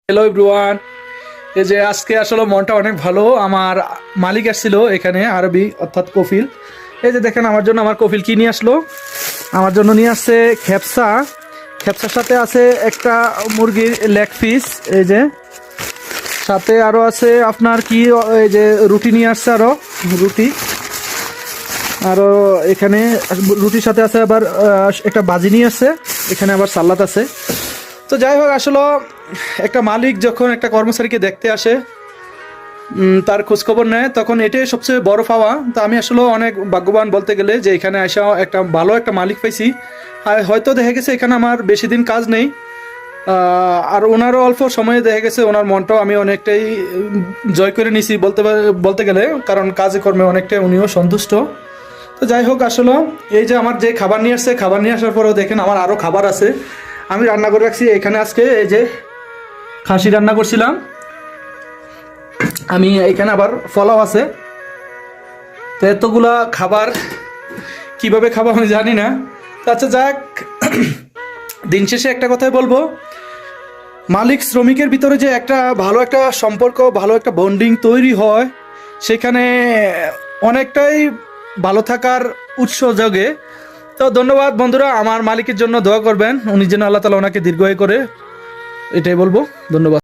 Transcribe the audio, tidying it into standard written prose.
Hello everyone. এই যে আজকে আসলে মনটা অনেক ভালো। আমার মালিক আসছিল এখানে, আরবি অর্থাৎ কফিল। এই যে দেখেন আমার জন্য আমার কফিল কি নিয়ে আসলো। আমার জন্য নিয়ে আসছে খেপসা। খেপসার সাথে আছে একটা মুরগির লেগ পিস। এই যে সাথে আরো আছে আপনার কি, এই যে রুটি নিয়ে আসছে, আরো রুটি। আরো এখানে রুটির সাথে আছে আবার একটা ভাজি নিয়ে আসছে। এখানে আবার সালাদ আছে। তো যাই হোক, আসলে একটা মালিক যখন একটা কর্মচারীকে দেখতে আসে, তার খোঁজখবর নেয়, তখন এটাই সবচেয়ে বড় পাওয়া। তো আমি আসলে অনেক ভাগ্যবান বলতে গেলে, যে এখানে আসা একটা ভালো একটা মালিক পাইছি। আর হয়তো দেখা গেছে এখানে আমার বেশি দিন কাজ নেই, আর ওনারও অল্প সময়ে দেখা গেছে ওনার মনটাও আমি অনেকটাই জয় করে নিছি বলতে গেলে, কারণ কাজে কর্মে অনেকটাই উনিও সন্তুষ্ট। তো যাই হোক, আসলে এই যে আমার যে খাবার নিয়ে আসছে, খাবার নিয়ে আসার পরেও দেখেন আমার আরও খাবার আছে। আমি রান্না করে রাখছি এখানে। আজকে এই যে খাসি রান্না করছিলাম আমি, এখানে আবার পোলাও আছে। তো এতগুলা খাবার কিভাবে খাবো আমি জানি না। তো আচ্ছা যাক, দিন শেষে একটা কথাই বলবো, মালিক শ্রমিকের ভিতরে যে একটা ভালো একটা সম্পর্ক, ভালো একটা বন্ডিং তৈরি হয়, সেখানে অনেকটাই ভালো থাকার উৎস জাগে। তো ধন্যবাদ বন্ধুরা, আমার মালিকের জন্য দোয়া করবেন, উনি যেন আল্লাহ তালা ওনাকে দীর্ঘায়ু করে, এটাই বলবো। ধন্যবাদ।